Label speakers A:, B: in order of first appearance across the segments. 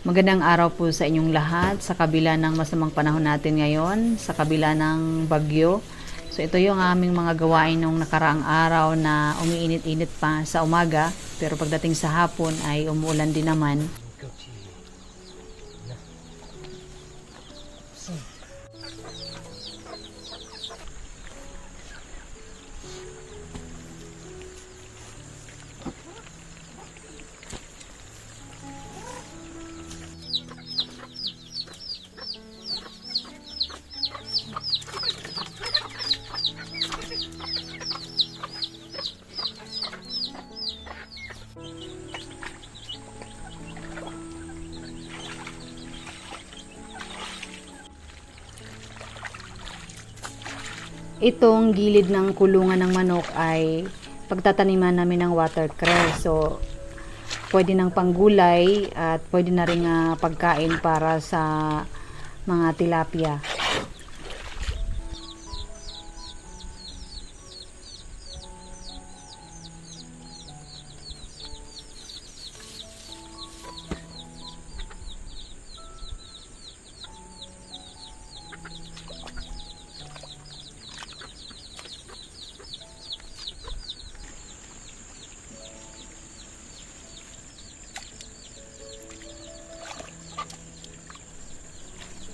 A: Magandang araw po sa inyong lahat sa kabila ng masamang panahon natin ngayon, sa kabila ng bagyo. So ito yung aming mga gawain nung nakaraang araw na umiinit-init pa sa umaga, pero pagdating sa hapon ay umuulan din naman. Itong gilid ng kulungan ng manok ay pagtataniman namin ng watercress. So, pwede ng panggulay at pwede na rin pagkain para sa mga tilapia.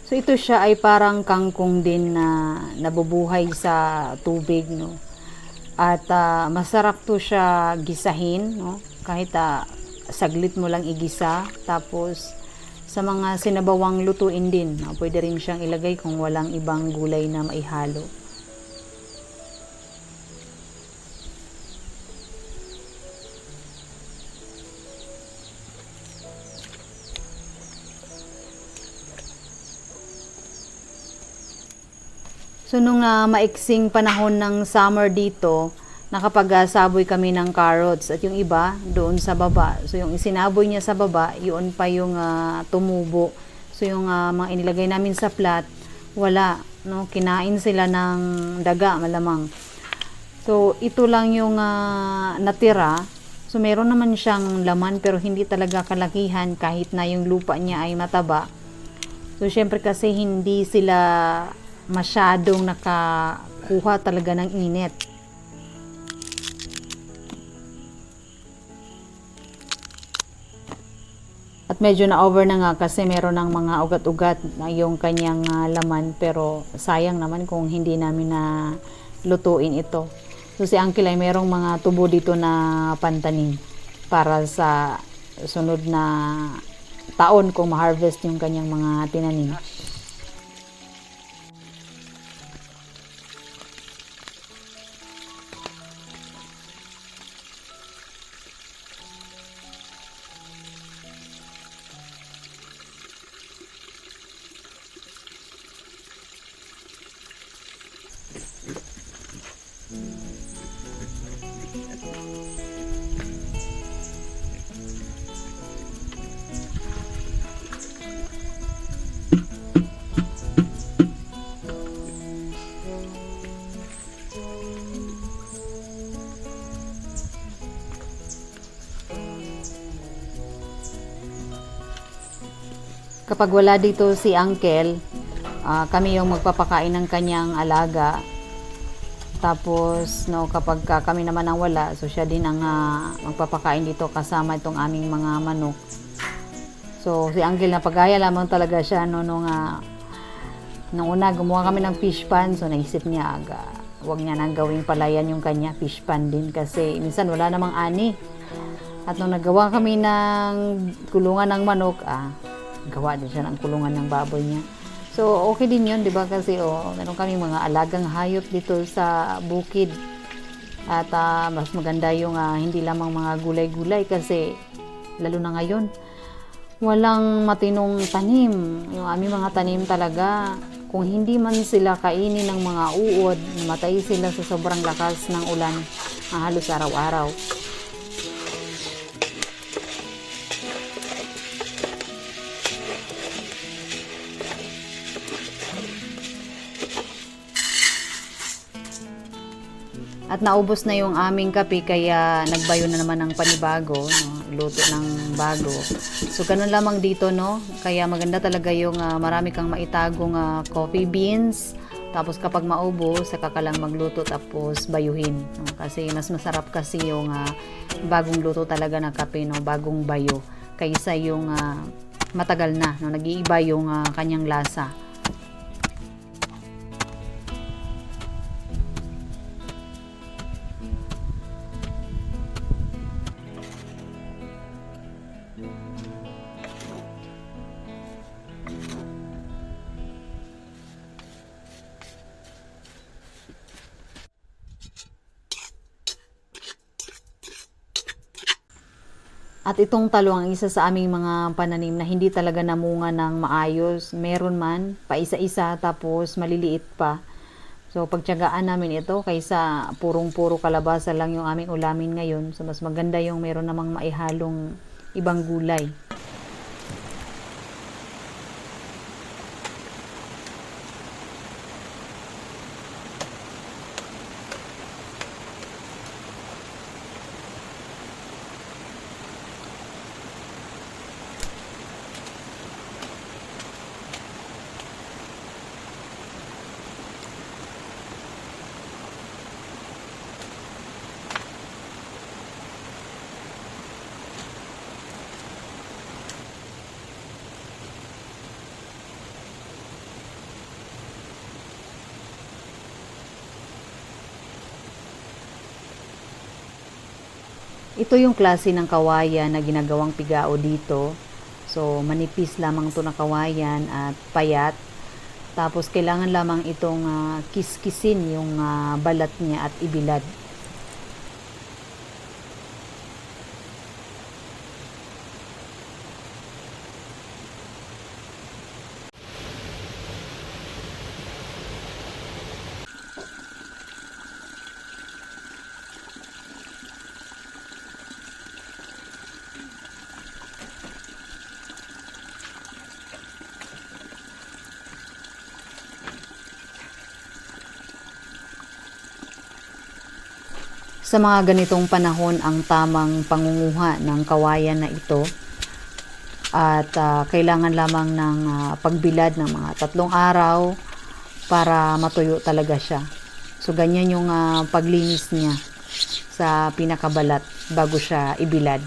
A: So ito siya ay parang kangkong din na nabubuhay sa tubig, no. At masarap to siya gisahin, no. Kahit saglit mo lang igisa, tapos sa mga sinabawang lutuin din, no? Pwede rin siyang ilagay kung walang ibang gulay na maihalo. So nung maiksing panahon ng summer dito, nakapag-saboy kami ng carrots at yung iba doon sa baba. So yung isinaboy niya sa baba, yun pa yung tumubo. So yung mga inilagay namin sa plat, wala, no? Kinain sila ng daga malamang. So ito lang yung natira. So meron naman siyang laman pero hindi talaga kalakihan kahit na yung lupa niya ay mataba. So syempre kasi hindi sila masyadong nakakuha talaga ng init. At medyo na-over na nga kasi meron ng mga ugat-ugat na yung kanyang laman, pero sayang naman kung hindi namin na lutuin ito. So si Uncle ay merong mga tubo dito na pantanim para sa sunod na taon kung ma-harvest yung kanyang mga tinanim. Kapag wala dito si Uncle, kami yung magpapakain ng kanyang alaga. Tapos kapag kami naman ang wala, so siya din ang magpapakain dito kasama itong aming mga manok. So si Uncle na pagaya lamang talaga siya nung una gumawa kami ng fish pan. So naisip niya wag niya nang gawing palayan yung kanya fish pan din kasi minsan wala namang ani. At nung nagawa kami ng kulungan ng manok, gawa din siya ng kulungan ng baboy niya. So, okay din yun, di ba? Kasi, meron kami mga alagang hayop dito sa bukid. At mas maganda yung hindi lamang mga gulay-gulay kasi, lalo na ngayon, walang matinong tanim. Yung aming mga tanim talaga, kung hindi man sila kainin ng mga uod, namatay sila sa sobrang lakas ng ulan halos araw-araw. At naubos na yung aming kape kaya nagbayo na naman ng panibago, no? Luto ng bago. So ganun lamang dito, no? Kaya maganda talaga yung marami kang maitagong coffee beans. Tapos kapag maubos, saka ka lang magluto tapos bayuhin, no? Kasi mas masarap kasi yung bagong luto talaga na kape, no? Bagong bayo kaysa yung matagal na, no? Nag-iiba yung kanyang lasa. At itong talong ang isa sa aming mga pananim na hindi talaga namunga ng maayos. Meron man, pa isa-isa, tapos maliliit pa. So, pagtiyagaan namin ito kaysa purong-puro kalabasa lang yung aming ulamin ngayon. So, mas maganda yung meron namang maihalong ibang gulay. Ito yung klase ng kawayan na ginagawang pigao dito. So, manipis lamang to na kawayan at payat. Tapos, kailangan lamang itong kiskisin yung balat niya at ibilad. Sa mga ganitong panahon ang tamang pangunguha ng kawayan na ito at kailangan lamang ng pagbilad ng mga 3 araw para matuyo talaga siya. So ganyan yung paglinis niya sa pinakabalat bago siya ibilad.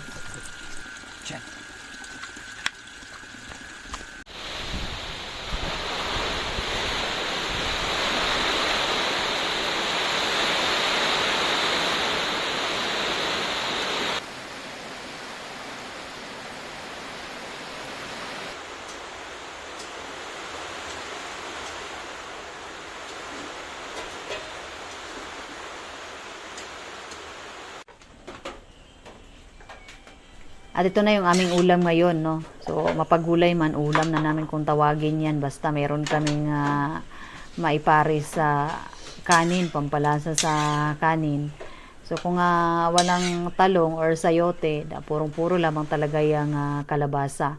A: At ito na yung aming ulam ngayon, no? So, mapagulay man, ulam na namin kung tawagin yan. Basta meron kaming maiparis sa kanin, pampalasa sa kanin. So, kung walang talong or sayote, purong-puro lamang talaga yung kalabasa.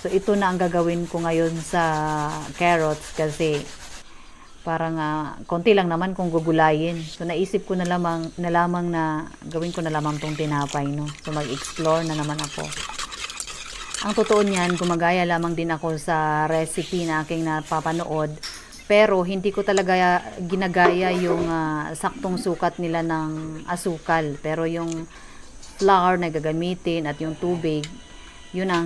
A: So, ito na ang gagawin ko ngayon sa carrots kasi parang konti lang naman kung gugulayin. So naisip ko na lamang na gawin ko na lamang tong tinapay, no. So mag-explore na naman ako. Ang totoo niyan, gumagaya lamang din ako sa recipe na aking napapanood. Pero hindi ko talaga ginagaya yung saktong sukat nila ng asukal. Pero yung flour na gagamitin at yung tubig, yun ang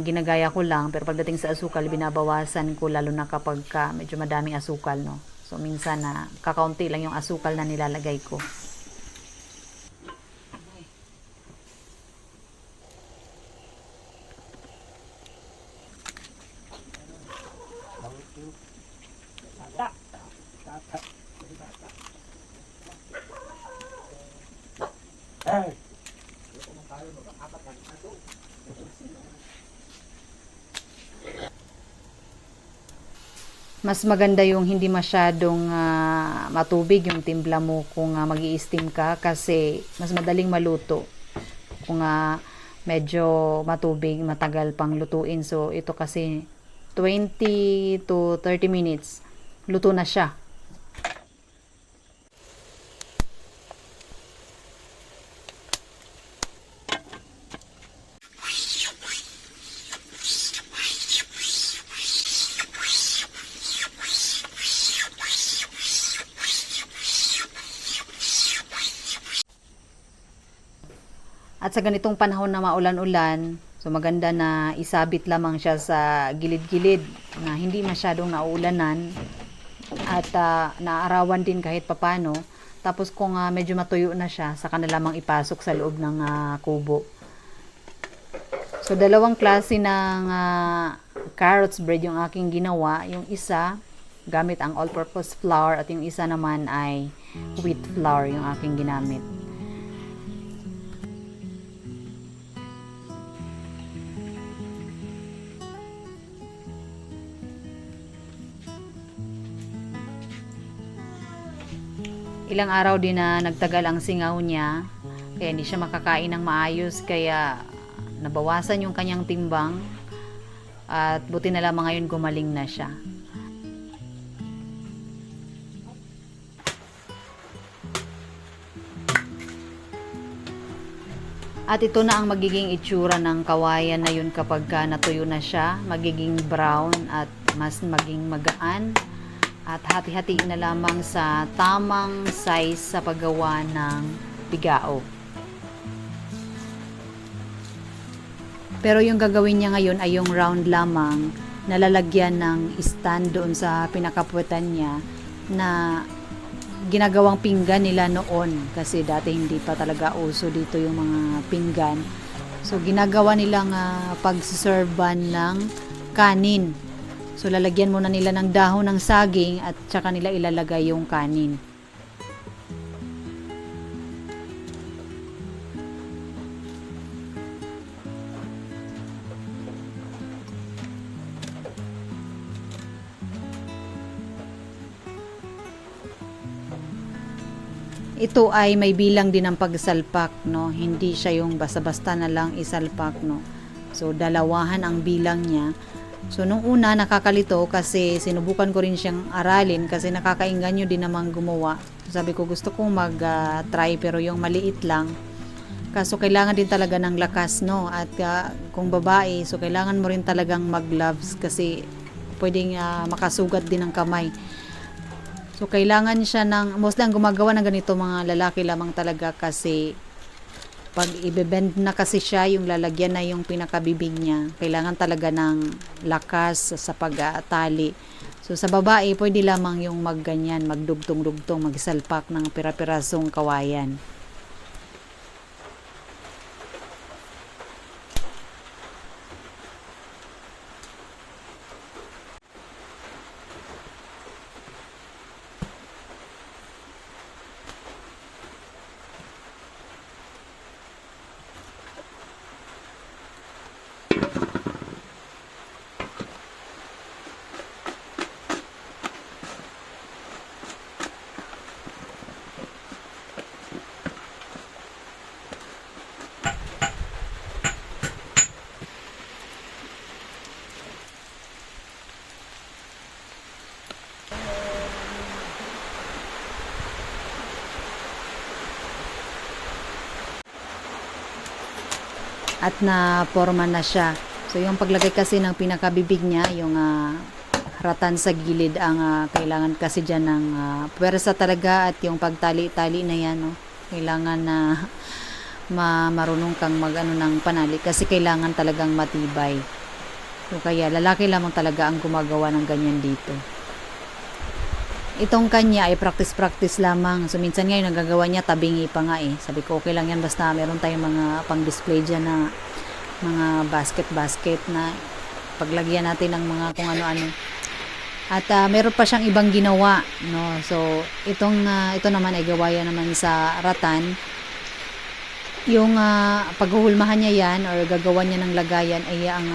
A: ginagaya ko lang. Pero pagdating sa asukal, binabawasan ko lalo na kapag medyo madaming asukal, no. So minsan kakaunti lang yung asukal na nilalagay ko. Mas maganda yung hindi masyadong matubig yung timpla mo kung mag-i-steam ka kasi mas madaling maluto. Kung medyo matubig, matagal pang lutuin. So ito kasi 20 to 30 minutes luto na siya. At sa ganitong panahon na maulan-ulan, so maganda na isabit lamang siya sa gilid-gilid na hindi masyadong naulanan at naarawan din kahit papano. Tapos kung medyo matuyo na siya, saka na lamang ipasok sa loob ng kubo. So dalawang klase ng carrots bread yung aking ginawa. Yung isa gamit ang all-purpose flour at yung isa naman ay wheat flour yung aking ginamit. Ilang araw din na nagtagal ang singaw niya, kaya hindi siya makakain ng maayos, kaya nabawasan yung kanyang timbang at buti na lamang ngayon gumaling na siya. At ito na ang magiging itsura ng kawayan na yun kapag natuyo na siya. Magiging brown at mas maging magaan. At hati-hatiin na lamang sa tamang size sa paggawa ng bigao. Pero yung gagawin niya ngayon ay yung round lamang na lalagyan ng stand doon sa pinakapuwetan niya na ginagawang pinggan nila noon, kasi dati hindi pa talaga uso dito yung mga pinggan. So ginagawa nilang pagsiserban ng kanin. So lalagyan muna nila ng dahon ng saging at saka nila ilalagay yung kanin. Ito ay may bilang din ng pagsalpak, no? Hindi siya yung basta-basta na lang isalpak, no? So dalawahan ang bilang niya. So nung una nakakalito kasi sinubukan ko rin siyang aralin kasi nakakainganyo din namang gumawa. So, sabi ko gusto kong mag-try pero yung maliit lang. Kaso kailangan din talaga ng lakas, no? At kung babae, so kailangan mo rin talagang mag-gloves kasi pwedeng makasugat din ang kamay. So, kailangan siya ng, mostly ang gumagawa ng ganito mga lalaki lamang talaga kasi pag i-bend na kasi siya, yung lalagyan na yung pinakabibig niya, kailangan talaga ng lakas sa pag-tali. So, sa babae, pwede lamang yung magganyan, magdugtong-dugtong, magsalpak ng pira-pirasong kawayan. At na forma na siya. So yung paglagay kasi ng pinakabibig niya, yung ratan sa gilid ang kailangan kasi diyan ng puwersa talaga, at yung pagtali-tali na yan, no? Kailangan na marunong kang mag-ano ng panali kasi kailangan talagang matibay. So kaya lalaki lamang talaga ang gumagawa ng ganyan dito. Itong kanya ay practice lamang. So minsan ngayon nagagawa niya tabingi pa nga eh. Sabi ko okay lang yan basta meron tayong mga pang-display dyan na mga basket na paglagyan natin ng mga kung ano-ano. At meron pa siyang ibang ginawa, no. So ito naman ay gawa naman sa ratan. Yung paghuhulmahan niya yan or gagawa niya ng lagayan ay ang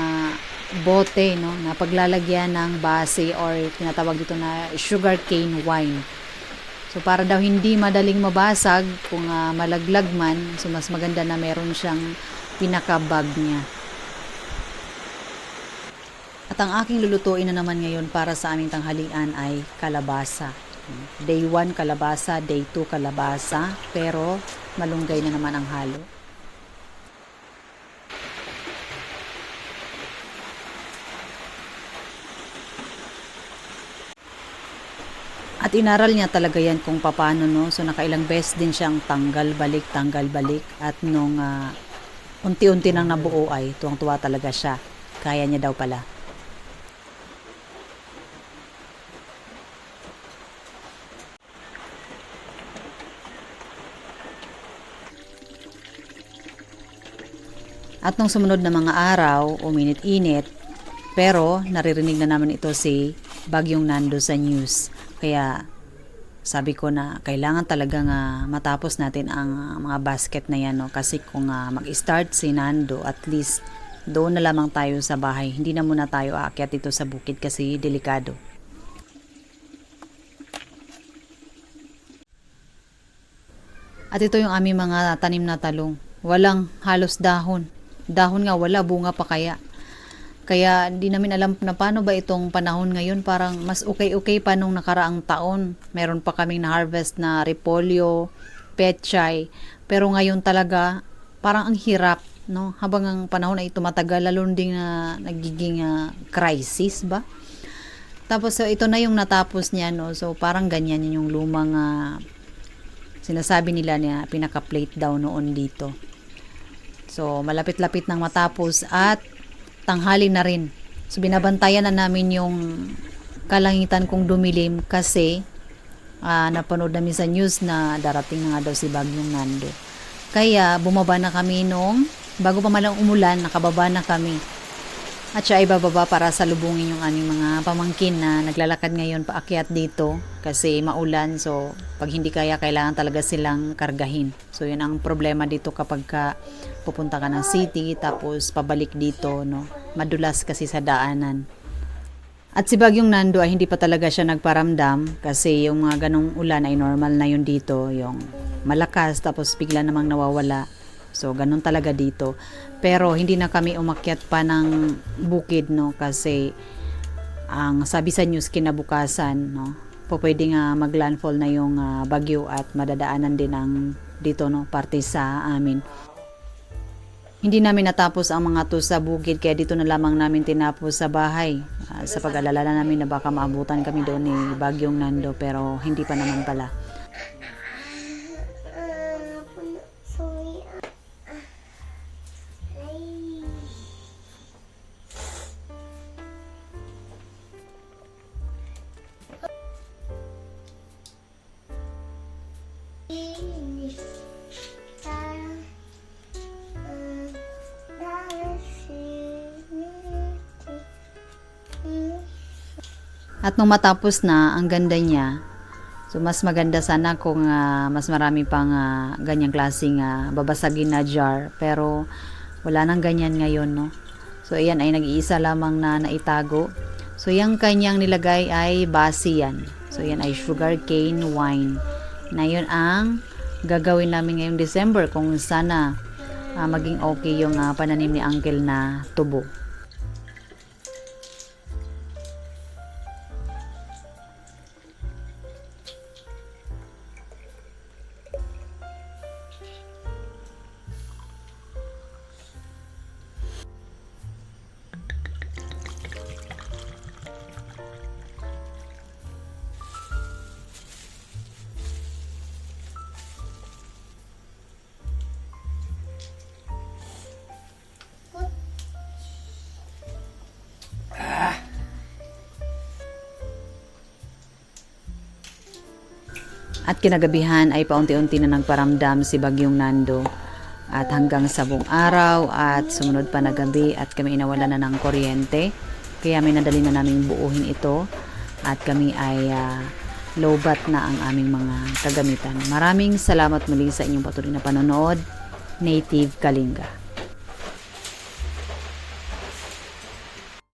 A: bote, no, na paglalagyan ng base or tinatawag dito na sugarcane wine. So para daw hindi madaling mabasag kung malaglag man, so mas maganda na meron siyang pinaka-bag niya. At ang aking lulutuin na naman ngayon para sa aming tanghalian ay kalabasa. Day 1 kalabasa, day 2 kalabasa, pero malunggay na naman ang halo. At inaral niya talaga yan kung paano, no. So nakailang beses din siyang tanggal balik. At nung unti-unti nang nabuo ay tuwang-tuwa talaga siya. Kaya niya daw pala. At nung sumunod na mga araw, uminit-init, pero naririnig na naman ito si Bagyong Nando sa news. Kaya sabi ko na kailangan talaga nga matapos natin ang mga basket na yan. No? Kasi kung mag-start si Nando, at least doon na lamang tayo sa bahay. Hindi na muna tayo aakyat dito sa bukid kasi delikado. At ito yung aming mga tanim na talong. Walang halos dahon. Dahon nga wala, bunga pa kaya. Kaya hindi namin alam na paano ba itong panahon ngayon. Parang mas okay pa nung nakaraang taon. Meron pa kaming na-harvest na repolyo, pechay. Pero ngayon talaga, parang ang hirap. No? Habang ang panahon ay tumatagal, lalo din na nagiging crisis ba? Tapos so, ito na yung natapos niya. No? So parang ganyan yung lumang sinasabi nila niya, pinaka-plate daw noon dito. So, malapit-lapit nang matapos at tanghali na rin. So, binabantayan na namin yung kalangitan kung dumilim kasi napanood namin sa news na darating na nga daw si Bagyong Nando. Kaya, bumaba na kami bago pa malang umulan, nakababa na kami. At siya ay bababa para salubungin yung aming mga pamangkin na naglalakad ngayon paakyat dito kasi maulan. So, pag hindi kaya, kailangan talaga silang kargahin. So, yun ang problema dito kapag pupunta ka ng city tapos pabalik dito. No? Madulas kasi sa daanan. At si Bagyong Nando ay hindi pa talaga siya nagparamdam kasi yung mga ganong ulan ay normal na yun dito. Yung malakas tapos bigla namang nawawala. So, ganun talaga dito. Pero, hindi na kami umakyat pa ng bukid, no? Kasi, ang sabi sa news kinabukasan, no? Pwede nga mag-landfall na yung bagyo at madadaanan din ang dito, no? Parte sa amin. Hindi namin natapos ang mga to sa bukid, kaya dito na lamang namin tinapos sa bahay. Sa pag-alala namin na baka maabutan kami doon ni Bagyong Nando, pero hindi pa naman pala. At nung matapos na, ang ganda niya. So, mas maganda sana kung mas marami pang ganyang klaseng babasagin na jar. Pero, wala nang ganyan ngayon, no? So, ayan ay nag-iisa lamang na naitago. So, yung kanyang nilagay ay basi yan. So, yan ay sugar cane wine. Na yun ang gagawin namin ngayong December kung sana maging okay yung pananim ni Uncle na tubo. At kinagabihan ay paunti-unti na nagparamdam si Bagyong Nando. At hanggang sa buong araw at sumunod pa na gabi at kami inawalan na ng kuryente. Kaya may nadali na namin buuhin ito. At kami ay lowbat na ang aming mga kagamitan. Maraming salamat muli sa inyong patuloy na panonood. Native Kalinga.